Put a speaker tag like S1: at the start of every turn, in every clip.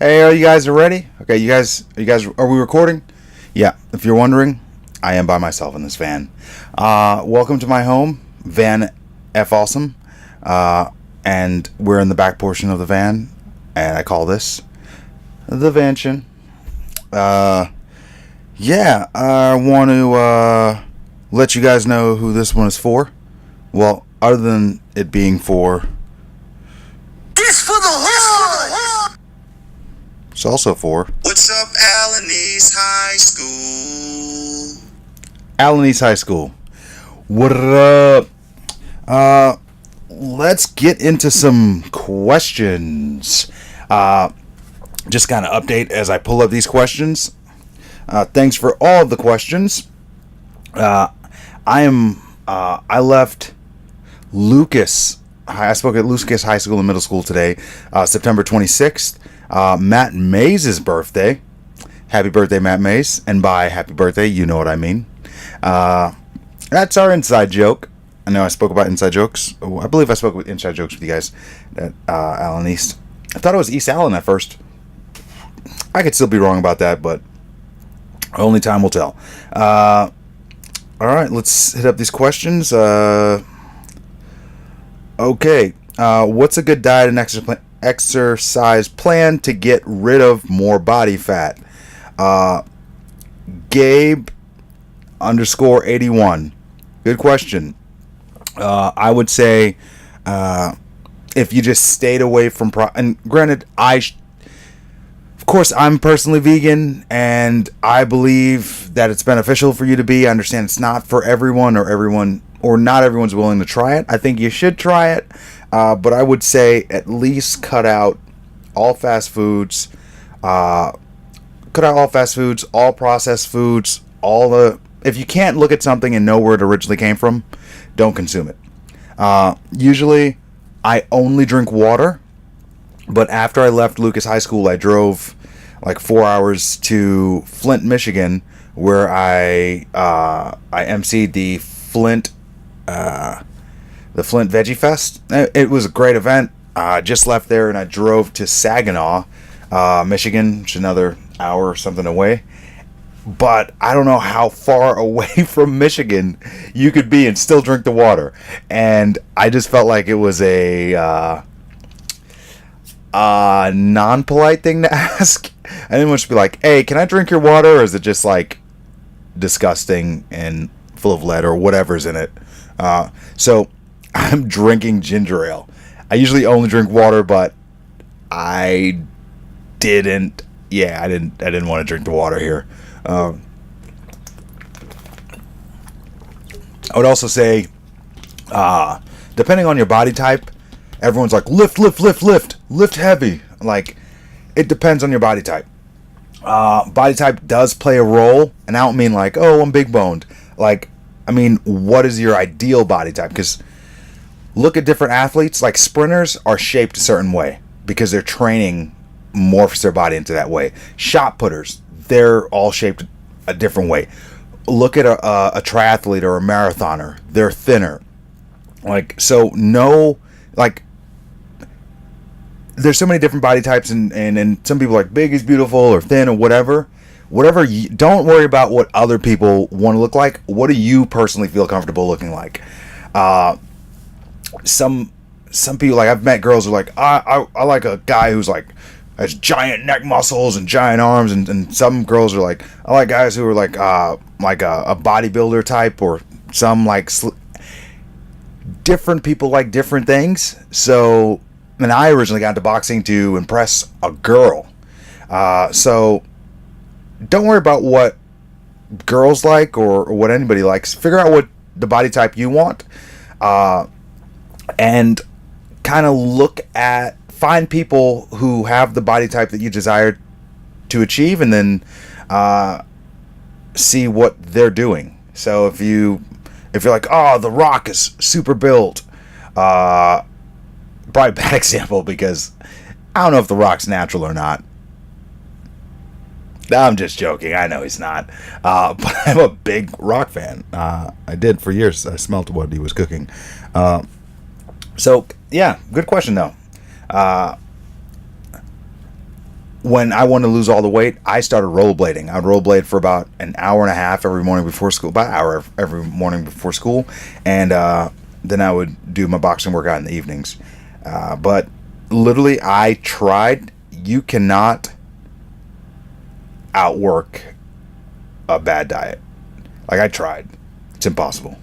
S1: Hey, are you guys ready? Okay, are we recording? Yeah, if you're wondering, I am by myself in this van. Welcome to my home, Van F Awesome. And we're in the back portion of the van, and I call this the Vansion. Yeah, I want to let you guys know who this one is for. Well, other than it being for.
S2: This for the hood!
S1: It's also for.
S2: What's up, Alanese High School?
S1: Alanese High School. What up? Let's get into some questions. Just kind of update as I pull up these questions. Thanks for all of the questions. I left Lucas. I spoke at Lucas High School and Middle School today, September 26th. Matt Mays' birthday. Happy birthday, Matt Mays. And by happy birthday, you know what I mean. That's our inside joke. I know I spoke about inside jokes. I believe I spoke with inside jokes with you guys at Allen East. I thought it was East Allen at first. I could still be wrong about that, but only time will tell. All right, let's hit up these questions. Okay, what's a good diet and exercise plan to get rid of more body fat? Gabe _81. Good question. I would say if you just stayed away from and granted, of course, I'm personally vegan, and I believe that it's beneficial for you to be. I understand it's not for everyone, or not everyone's willing to try it. I think you should try it, but I would say at least cut out all fast foods, all processed foods, if you can't look at something and know where it originally came from, don't consume it. Usually, I only drink water, but after I left Lucas High School, I drove like 4 hours to Flint, Michigan, where I emceed the Flint Veggie Fest. It was a great event. I just left there and I drove to Saginaw, Michigan, which is another hour or something away. But I don't know how far away from Michigan you could be and still drink the water. And I just felt like it was a non-polite thing to ask. I didn't want to be like, hey, can I drink your water? Or is it just like disgusting and full of lead or whatever's in it? So I'm drinking ginger ale. I usually only drink water, but I didn't want to drink the water here. I would also say, depending on your body type, everyone's like, lift heavy. Like, it depends on your body type. Body type does play a role, and I don't mean like, oh, I'm big boned. Like, I mean, what is your ideal body type? Because look at different athletes. Like, sprinters are shaped a certain way because they're training morphs their body into that way. Shot putters, they're all shaped a different way. Look at a triathlete or a marathoner. They're thinner. Like, so no, like, there's so many different body types, and some people are like big is beautiful or thin or whatever. Don't worry about what other people want to look like. What do you personally feel comfortable looking like? Some people, like, I've met girls who are like, I like a guy who's like has giant neck muscles and giant arms, and some girls are like, I like guys who are like a bodybuilder type, or some like different people like different things. So, and I originally got into boxing to impress a girl. So don't worry about what girls like or what anybody likes. Figure out what the body type you want, and kind of find people who have the body type that you desire to achieve, and then see what they're doing. So if you're like, oh, The Rock is super built, probably a bad example, because I don't know if The Rock's natural or not. I'm just joking. I know he's not. But I'm a big Rock fan. I did for years. I smelled what he was cooking. So, yeah, good question, though. when I wanted to lose all the weight, I started rollerblading. I'd rollerblade for about an hour and a half every morning before school, about an hour every morning before school, and then I would do my boxing workout in the evenings. But literally, I tried. You cannot outwork a bad diet. Like, I tried. It's impossible.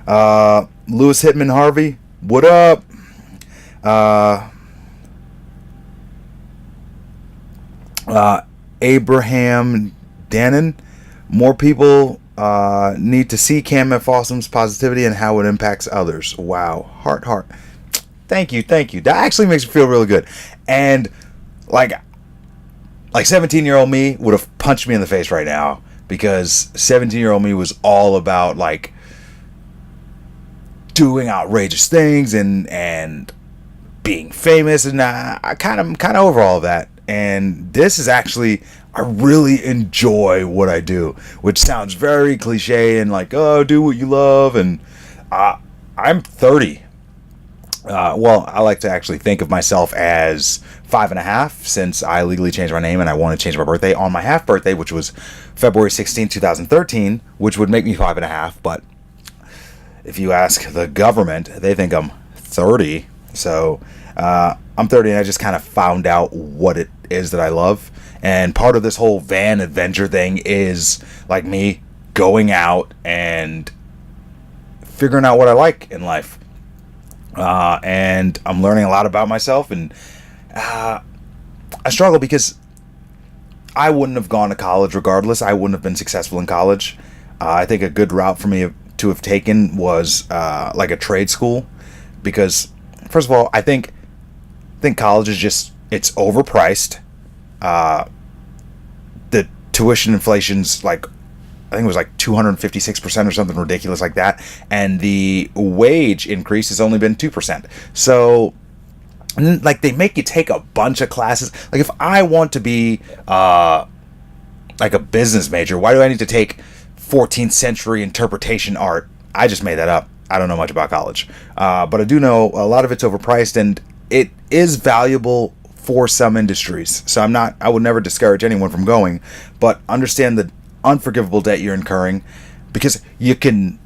S1: Lewis Hitman Harvey, what up? Abraham Dannon, more people need to see Cam F. Awesome's positivity and how it impacts others. Wow. Heart. Thank you. That actually makes me feel really good. And like 17-year-old me would have punched me in the face right now, because 17-year-old me was all about like doing outrageous things and being famous, and I kind of over all of that. And this is actually, I really enjoy what I do, which sounds very cliche and like, oh, do what you love. And I'm 30. Well, I like to actually think of myself as 5.5, since I legally changed my name and I want to change my birthday on my half birthday, which was February 16, 2013, which would make me 5.5. But if you ask the government, they think I'm 30. So I'm 30, and I just kind of found out what it is that I love. And part of this whole van adventure thing is like me going out and figuring out what I like in life. And I'm learning a lot about myself, and I struggle because I wouldn't have gone to college regardless. I wouldn't have been successful in college. I think a good route for me to have taken was like a trade school, because first of all, I think college is just, it's overpriced. The tuition inflation's like, I think it was like 256% or something ridiculous like that. And the wage increase has only been 2%. So, like, they make you take a bunch of classes. Like, if I want to be like a business major, why do I need to take 14th century interpretation art? I just made that up. I don't know much about college. But I do know a lot of it's overpriced, and it is valuable for some industries. So I would never discourage anyone from going, but understand the unforgivable debt you're incurring, because you can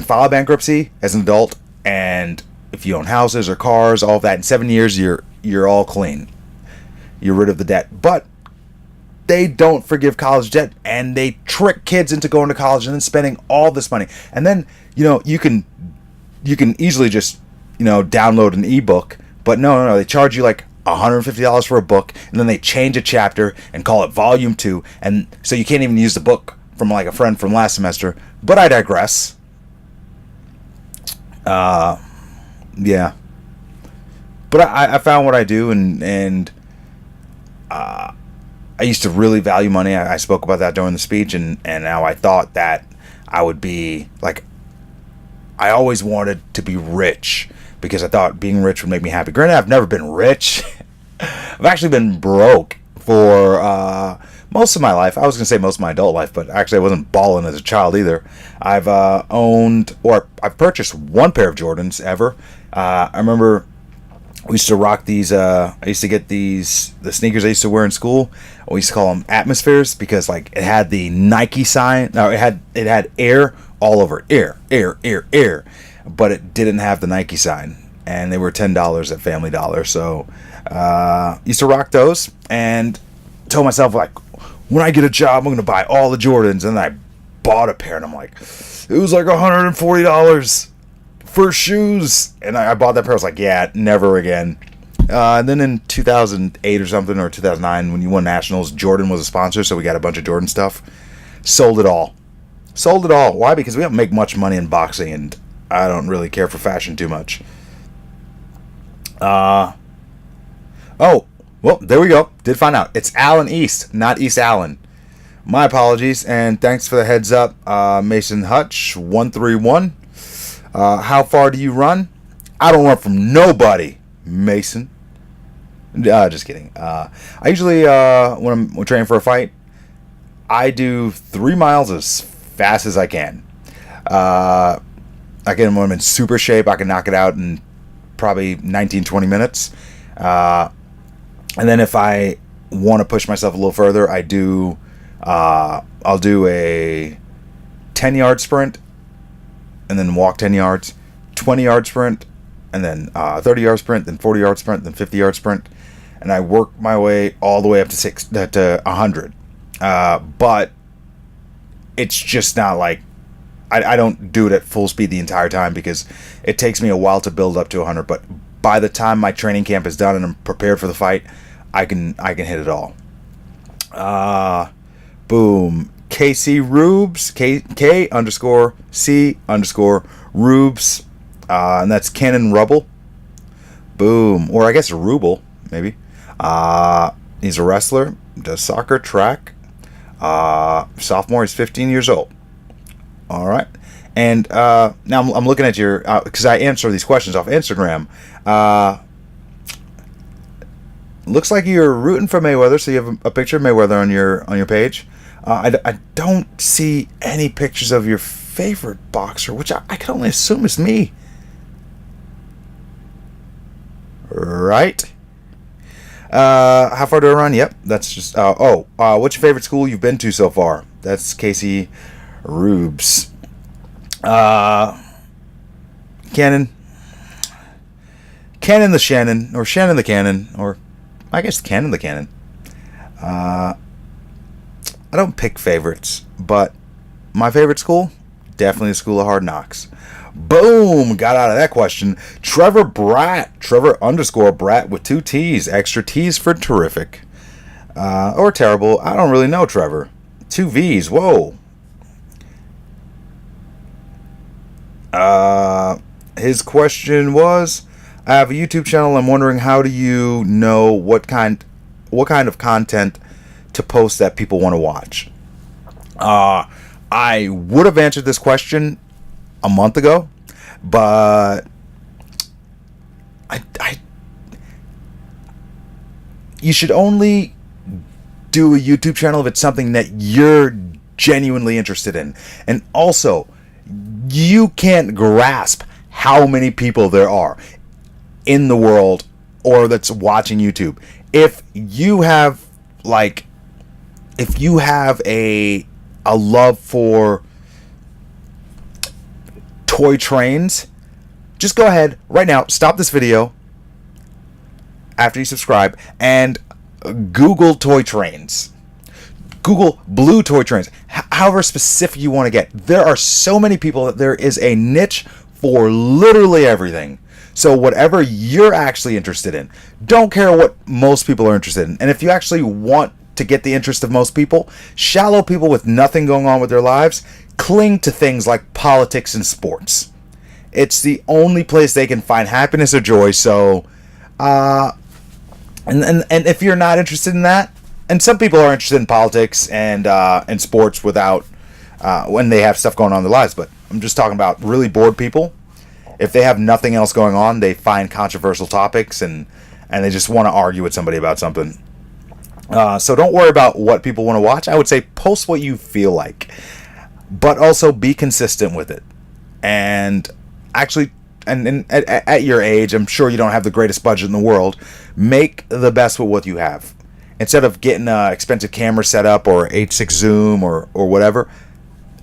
S1: file bankruptcy as an adult, and if you own houses or cars, all of that, in 7 years you're all clean. You're rid of the debt. But they don't forgive college debt, and they trick kids into going to college and then spending all this money. And then, you can easily just, download an ebook, but no, they charge you like $150 for a book, and then they change a chapter and call it volume 2, and so you can't even use the book from like a friend from last semester. But I digress. Yeah. But I found what I do, and I used to really value money. I spoke about that during the speech, and now I thought that I would be like, I always wanted to be rich, because I thought being rich would make me happy. Granted, I've never been rich. I've actually been broke for most of my life. I was going to say most of my adult life, but actually I wasn't balling as a child either. I've I've purchased one pair of Jordans ever. I remember we used to rock these, I used to get the sneakers I used to wear in school. We used to call them Atmospheres, because like it had the Nike sign. No, it had air all over it. Air. But it didn't have the Nike sign, and they were $10 at Family Dollar. So used to rock those, and told myself, like, when I get a job, I'm going to buy all the Jordans. And then I bought a pair, and I'm like, it was like $140 for shoes. And I bought that pair. I was like, yeah, never again. And then in 2008 or something, or 2009, when you won nationals, Jordan was a sponsor, so we got a bunch of Jordan stuff. Sold it all. Why? Because we don't make much money in boxing, and I don't really care for fashion too much. Oh, well, there we go. Did find out. It's Allen East, not East Allen. My apologies, and thanks for the heads up, Mason Hutch, 131. How far do you run? I don't run from nobody, Mason. Just kidding. I usually, when I'm training for a fight, I do 3 miles as fast as I can. When I'm in super shape, I can knock it out in probably 19-20 minutes. And then if I want to push myself a little further, I'll do a 10-yard sprint, and then walk 10 yards, 20-yard sprint, and then 30-yard sprint, then 40-yard sprint, then 50-yard sprint, and I work my way all the way up to 100. But it's just not like I don't do it at full speed the entire time, because it takes me a while to build up to 100. But by the time my training camp is done and I'm prepared for the fight, I can hit it all. Boom. KC Rubes, K underscore C underscore Rubes, and that's Cannon Rubble. Boom. Or I guess a Ruble, maybe. He's a wrestler, does soccer, track. Sophomore, he's 15 years old. All right. And now I'm looking at your, because I answer these questions off Instagram. Looks like you're rooting for Mayweather, so you have a picture of Mayweather on your page. I don't see any pictures of your favorite boxer, which I can only assume is me. Right? How far do I run? Yep, that's just... what's your favorite school you've been to so far? That's Casey Rubes. Cannon the Shannon, or Shannon the Cannon, or I guess Cannon the Cannon. I don't pick favorites, but my favorite school, definitely the School of Hard Knocks. Boom! Got out of that question. Trevor underscore Brat with 2 T's. Extra T's for terrific. Or terrible. I don't really know, Trevor. 2 V's. Whoa. His question was, I have a YouTube channel. I'm wondering, how do you know what kind of content to post that people want to watch? I would have answered this question a month ago, but you should only do a YouTube channel if it's something that you're genuinely interested in. And also, you can't grasp how many people there are in the world or that's watching YouTube. If you have a love for toy trains, just go ahead right now, stop this video after you subscribe, and Google toy trains. Google blue toy trains. However specific you want to get. There are so many people that there is a niche for literally everything. So whatever you're actually interested in, don't care what most people are interested in. And if you actually want to get the interest of most people, shallow people with nothing going on with their lives cling to things like politics and sports. It's the only place they can find happiness or joy. So, and if you're not interested in that, and some people are interested in politics and sports without when they have stuff going on in their lives, but I'm just talking about really bored people. If they have nothing else going on, they find controversial topics and they just want to argue with somebody about something. So don't worry about what people want to watch. I would say post what you feel like, but also be consistent with it. And actually, at your age, I'm sure you don't have the greatest budget in the world. Make the best with what you have. Instead of getting an expensive camera set up or H6 zoom or whatever,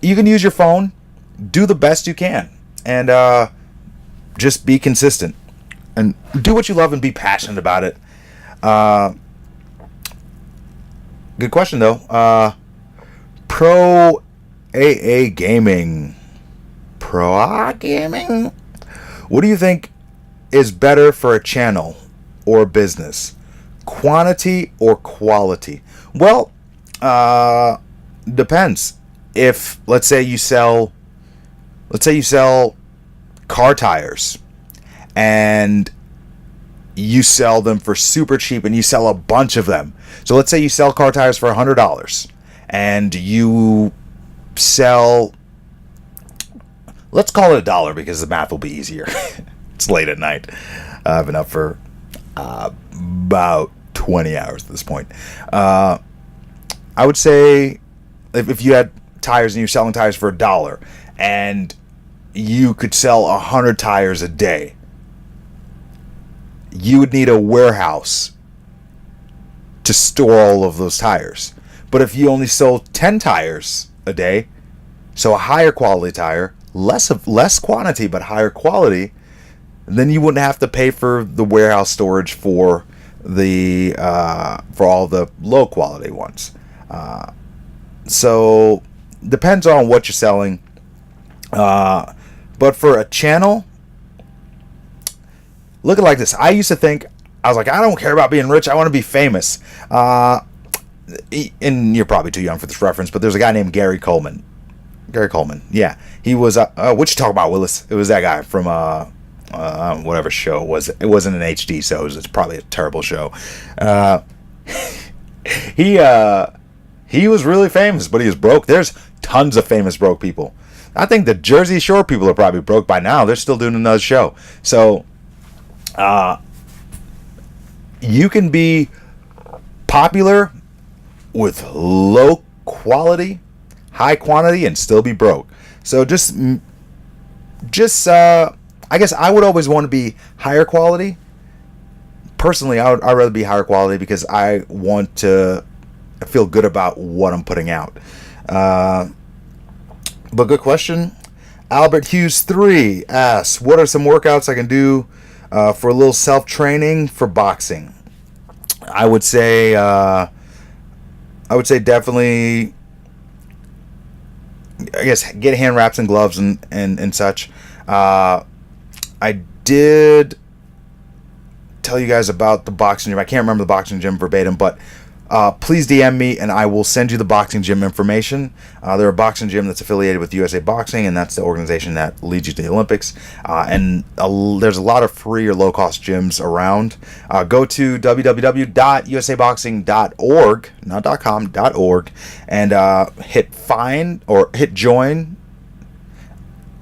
S1: you can use your phone. Do the best you can. And just be consistent. And do what you love and be passionate about it. Good question, though. Pro AA Gaming. Pro AA Gaming? What do you think is better for a channel or business? Quantity or quality? Well, depends. If, let's say you sell car tires and you sell them for super cheap and you sell a bunch of them. So let's say you sell car tires for $100 and you sell, let's call it $1 because the math will be easier. It's late at night. I've been up for about 20 hours at this point. I would say if you had tires and you're selling tires for $1 and you could sell 100 tires a day, you would need a warehouse to store all of those tires. But if you only sold 10 tires a day, so a higher quality tire, less quantity but higher quality, then you wouldn't have to pay for the warehouse storage for all the low quality ones. So depends on what you're selling. But for a channel, look at it like this. I used to think, I was like, I don't care about being rich. I want to be famous. And you're probably too young for this reference, but there's a guy named Gary Coleman. Gary Coleman, yeah. He was, what you talk about, Willis? It was that guy from, whatever show it was. It wasn't an HD, so it's probably a terrible show. He was really famous, but he was broke. There's tons of famous broke people. I think the Jersey Shore people are probably broke by now. They're still doing another show. So, you can be popular with low quality, high quantity, and still be broke. So I guess I would always want to be higher quality. Personally, I'd rather be higher quality because I want to feel good about what I'm putting out. But good question. Albert Hughes 3 asks, what are some workouts I can do for a little self-training for boxing? I would say definitely, I guess, get hand wraps and gloves and such. I did tell you guys about the boxing gym. I can't remember the boxing gym verbatim, but please DM me and I will send you the boxing gym information. They're a boxing gym that's affiliated with USA Boxing, and that's the organization that leads you to the Olympics. And there's a lot of free or low-cost gyms around. Go to www.usaboxing.org, not .com, .org, and hit find or hit join,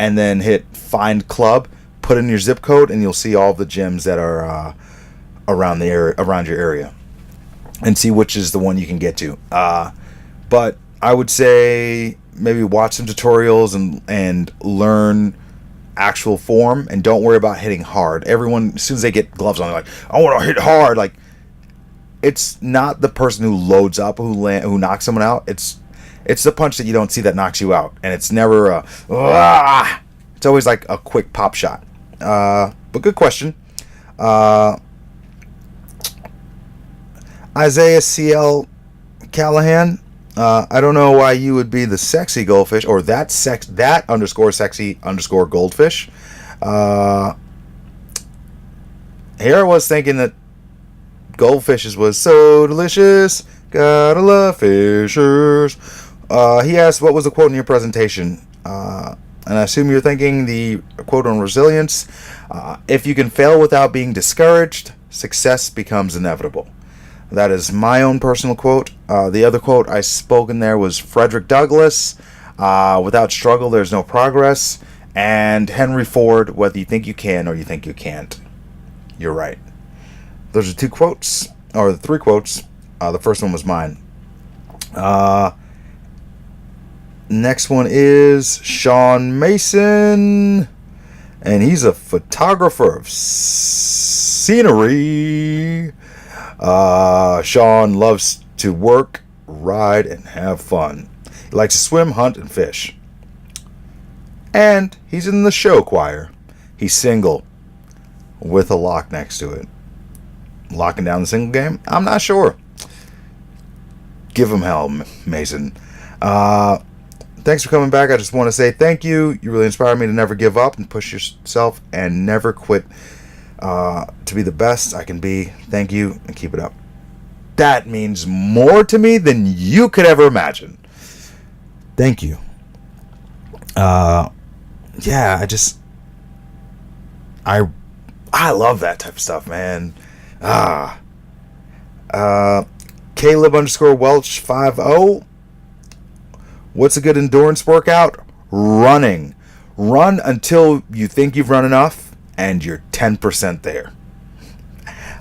S1: and then hit find club. Put in your zip code, and you'll see all of the gyms that are around your area, and see which is the one you can get to. But I would say maybe watch some tutorials and learn actual form, and don't worry about hitting hard. Everyone, as soon as they get gloves on, they're like, I want to hit hard. Like, it's not the person who loads up who knocks someone out. It's the punch that you don't see that knocks you out, and it's never it's always like a quick pop shot. But good question. Isaiah CL Callahan, I don't know why you would be the sexy goldfish, or that _sexy_ goldfish. Here I was thinking that goldfishes was so delicious, gotta love fishers. He asked, what was the quote in your presentation? And I assume you're thinking the quote on resilience. If you can fail without being discouraged, success becomes inevitable. That is my own personal quote. The other quote I spoke in there was Frederick Douglass. Without struggle, there's no progress. And Henry Ford, whether you think you can or you think you can't, you're right. Those are two quotes, or the three quotes. The first one was mine. Next one is Sean Mason, and he's a photographer of scenery. Sean loves to work, ride, and have fun. He likes to swim, hunt, and fish. And he's in the show choir. He's single, with a lock next to it. Locking down the single game? I'm not sure. Give him hell, Mason. Thanks for coming back. I just want to say thank you. You really inspired me to never give up and push yourself and never quit to be the best I can be. Thank you, and keep it up. That means more to me than you could ever imagine. Thank you. I love that type of stuff, man. Caleb_Welch 50. What's a good endurance workout? Running. Run until you think you've run enough and you're 10% there.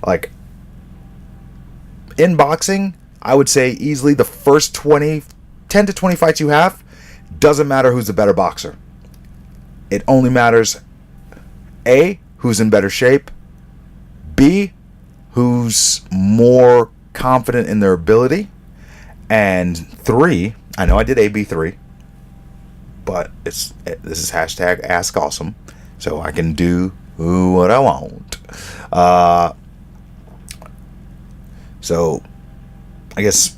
S1: Like, in boxing, I would say easily the first 10 to 20 fights you have, doesn't matter who's the better boxer. It only matters, A, who's in better shape, B, who's more confident in their ability. And 3, I know I did AB3, but this is hashtag Ask Awesome, so I can do what I want. So I guess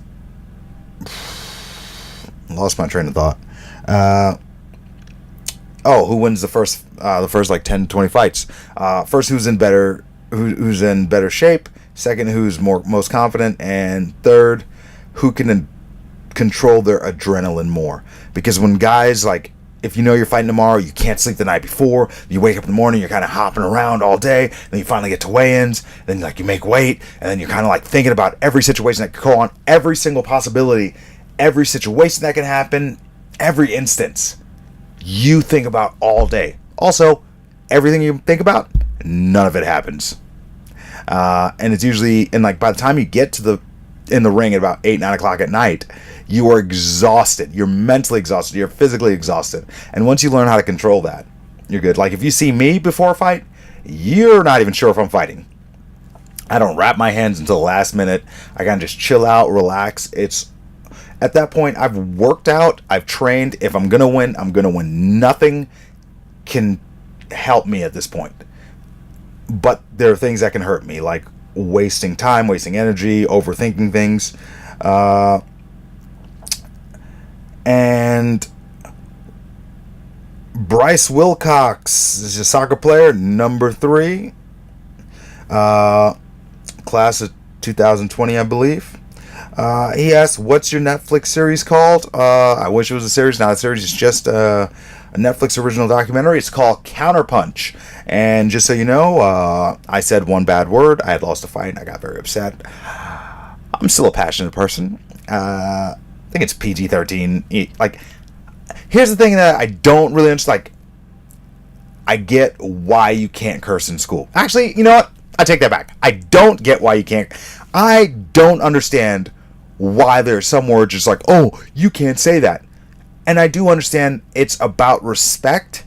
S1: lost my train of thought. Who wins the first like 10 to 20 fights? First, who's in better shape? Second, who's most confident? And third, who can control their adrenaline more? Because when guys, like, if you know you're fighting tomorrow, you can't sleep the night before, you wake up in the morning, you're kind of hopping around all day, then you finally get to weigh-ins, then like you make weight, and then you're kind of like thinking about every situation that could go on, every single possibility, every situation that can happen, every instance you think about all day. Also, everything you think about, none of it happens. And it's usually, and like by the time you get in the ring at about 8, 9 o'clock at night, you are exhausted. You're mentally exhausted. You're physically exhausted. And once you learn how to control that, you're good. Like if you see me before a fight, you're not even sure if I'm fighting. I don't wrap my hands until the last minute. I kind of just chill out, relax. It's at that point, I've worked out, I've trained. If I'm going to win, I'm going to win. Nothing can help me at this point. But there are things that can hurt me, like wasting time, wasting energy, overthinking things. And Bryce Wilcox is a soccer player, number 3. Class of 2020, I believe. He asked, what's your Netflix series called? I wish it was a series, not a series. It's just a Netflix original documentary. It's called Counterpunch. And just so you know, I said one bad word. I had lost a fight and I got very upset. I'm still a passionate person. I think it's PG-13. Like, here's the thing that I don't really understand. Like, I get why you can't curse in school. Actually, you know what? I take that back. I don't get why you can't. I don't understand why there's some words just like, oh, you can't say that. And I do understand it's about respect.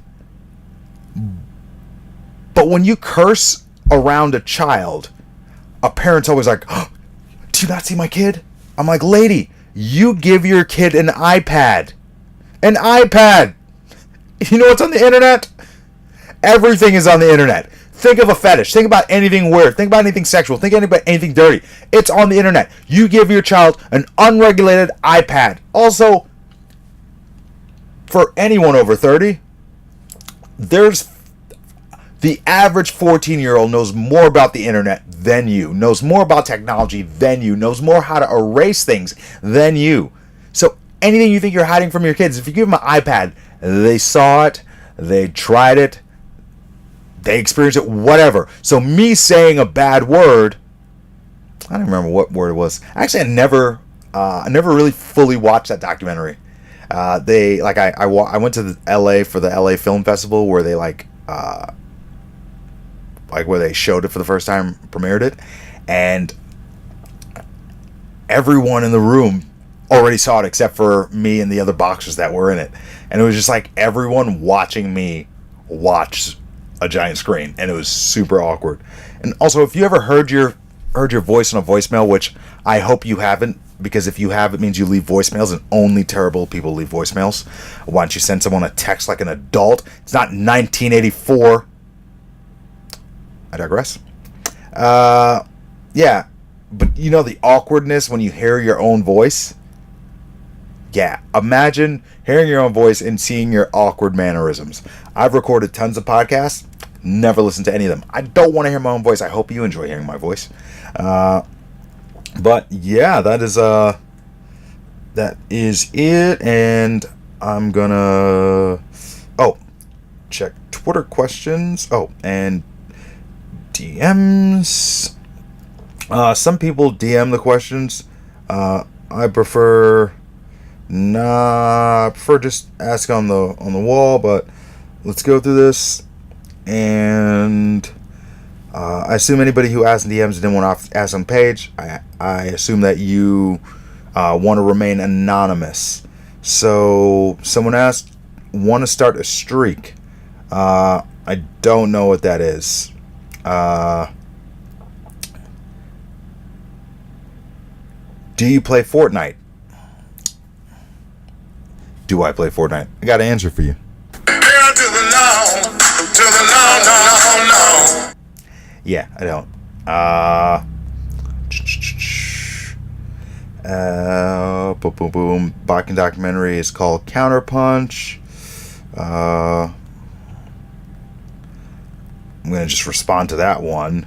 S1: But when you curse around a child, a parent's always like, oh, do you not see my kid? I'm like, lady, you give your kid an iPad. An iPad. You know what's on the internet? Everything is on the internet. Think of a fetish. Think about anything weird. Think about anything sexual. Think about anything dirty. It's on the internet. You give your child an unregulated iPad. Also, for anyone over 30, there's the average 14-year-old knows more about the internet than you, knows more about technology than you, knows more how to erase things than you. So anything you think you're hiding from your kids, if you give them an iPad, they saw it, they tried it, they experienced it, whatever. So me saying a bad word, I don't remember what word it was. Actually, I never really fully watched that documentary. I went to the LA for the LA Film Festival where they where they showed it for the first time, premiered it, and everyone in the room already saw it except for me and the other boxers that were in it. And it was just like everyone watching me watch a giant screen, and it was super awkward. And also, if you ever heard your voice on a voicemail, which I hope you haven't, because if you have, it means you leave voicemails, and only terrible people leave voicemails. Why don't you send someone a text like an adult? It's not 1984. I digress. Yeah, but you know the awkwardness when you hear your own voice? Yeah, imagine hearing your own voice and seeing your awkward mannerisms. I've recorded tons of podcasts, never listened to any of them. I don't want to hear my own voice. I hope you enjoy hearing my voice. But yeah, that is it, and I'm gonna check Twitter questions. And DMs. Some people DM the questions. I prefer just ask on the wall, but let's go through this. And I assume anybody who asked in DMs didn't want to ask on page. I assume that you want to remain anonymous. So someone asked, want to start a streak. I don't know what that is. Do you play Fortnite? Do I play Fortnite? I got an answer for you.
S2: Hell to the no, to the no, no, no.
S1: Yeah, I don't. Boom, boom, boom. Boxing documentary is called Counterpunch. I'm gonna just respond to that one.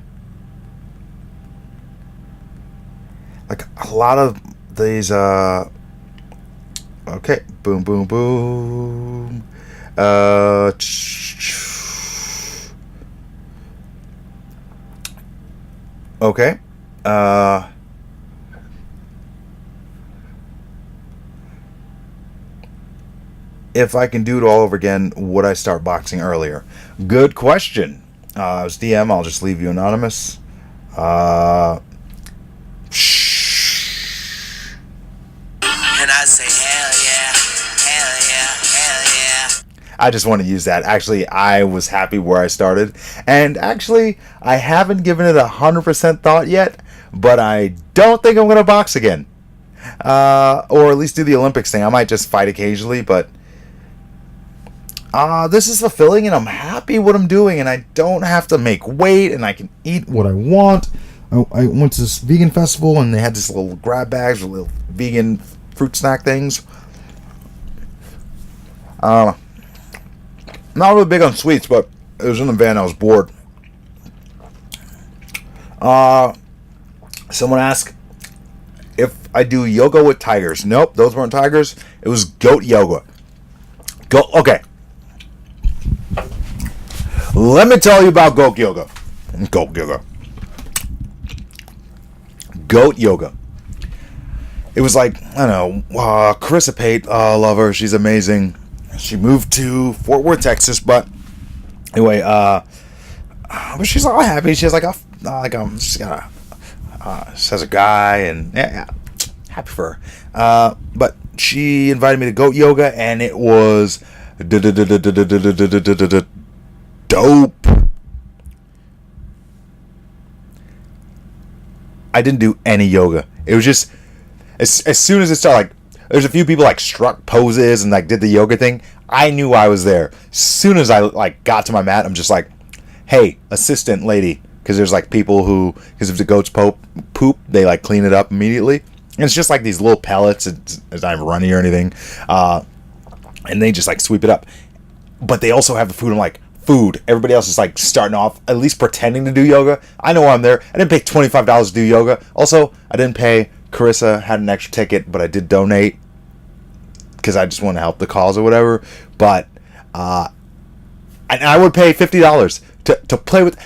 S1: Like a lot of these. Okay, boom, boom, boom. Okay. If I can do it all over again, would I start boxing earlier? Good question. As DM, I'll just leave you anonymous.
S2: And I say, hell yeah, hell yeah, hell yeah.
S1: I just want to use that. Actually, I was happy where I started. And actually, I haven't given it 100% thought yet, but I don't think I'm going to box again. Or at least do the Olympics thing. I might just fight occasionally, but this is fulfilling and I'm happy what I'm doing and I don't have to make weight and I can eat what I want. I went to this vegan festival and they had this little grab bags with little vegan fruit snack things. Not really big on sweets, but it was in the van. I was bored. Someone asked if I do yoga with tigers. Nope, those weren't tigers. It was goat yoga. Okay. Let me tell you about goat yoga. Goat yoga. Goat yoga. It was like, I don't know, Carissa Pate, love her, she's amazing. She moved to Fort Worth, Texas, but anyway, but she's all happy. She has she has a guy, and yeah, happy for her. But she invited me to goat yoga, and it was dope. I didn't do any yoga. It was just as soon as it started, like there's a few people like struck poses and like did the yoga thing. I knew I was there. As soon as I like got to my mat, I'm just like, hey, assistant lady, because there's like people who, because if the goats poop, they like clean it up immediately, and it's just like these little pellets. It's not runny or anything, and they just like sweep it up. But they also have the food. I'm like, food. Everybody else is like starting off at least pretending to do yoga. I know I'm there. I didn't pay $25 to do yoga. Also, I didn't pay. Carissa had an extra ticket, but I did donate because I just want to help the cause or whatever. But and I would pay $50 to play with.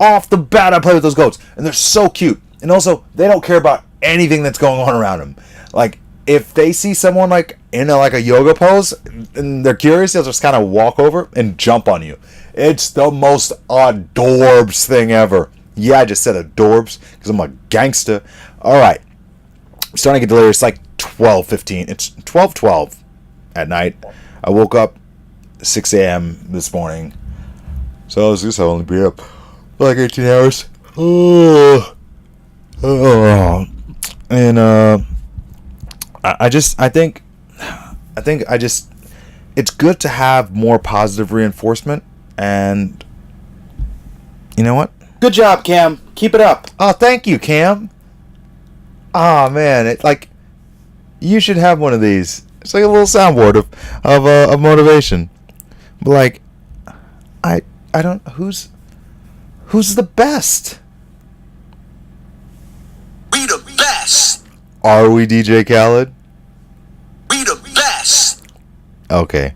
S1: Off the bat, I play with those goats, and they're so cute. And also, they don't care about anything that's going on around them. Like if they see someone like in a yoga pose and they're curious, they'll just kind of walk over and jump on you. It's the most adorbs thing ever. Yeah, I just said adorbs because I'm a gangster. All right. I'm starting to get delirious. It's like 12:15. It's 12:12 at night. I woke up 6 a.m. this morning. So I was just only be up for like 18 hours. And I think it's good to have more positive reinforcement, and you know what? Good job, Cam. Keep it up. Oh, thank you, Cam. Oh man, it like you should have one of these. It's like a little soundboard of motivation. But like, I don't who's the best.
S2: We the best.
S1: Are we, DJ Khaled?
S2: We the best.
S1: Okay,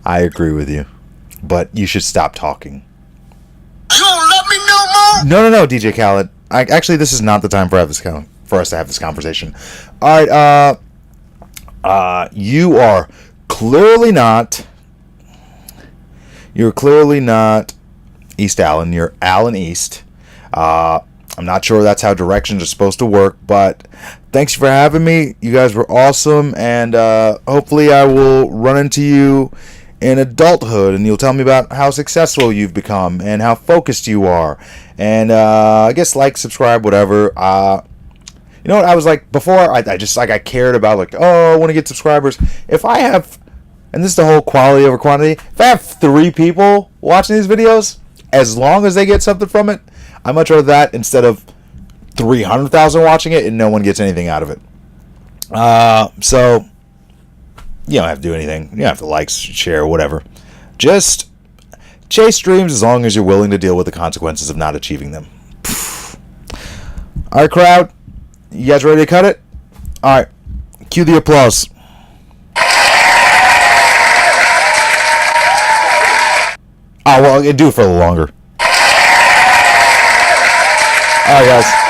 S1: I agree with you, but you should stop talking.
S2: You don't love me no more?
S1: No, DJ Khaled. Actually, this is not the time for us to have this conversation. All right, you are clearly not. You're clearly not East Allen. You're Allen East. I'm not sure that's how directions are supposed to work, but thanks for having me. You guys were awesome, and hopefully I will run into you in adulthood, and you'll tell me about how successful you've become and how focused you are. And I guess like, subscribe, whatever. You know what? I was like, before, I just, like, I cared about, like, oh, I want to get subscribers. If I have, and this is the whole quality over quantity, if I have 3 people watching these videos, as long as they get something from it, I'd much rather that instead of 300,000 watching it and no one gets anything out of it. So, you don't have to do anything. You don't have to like, share, whatever. Just chase dreams as long as you're willing to deal with the consequences of not achieving them. Alright, crowd. You guys ready to cut it? Alright. Cue the applause. Oh, well, do it for a little longer. Alright, guys.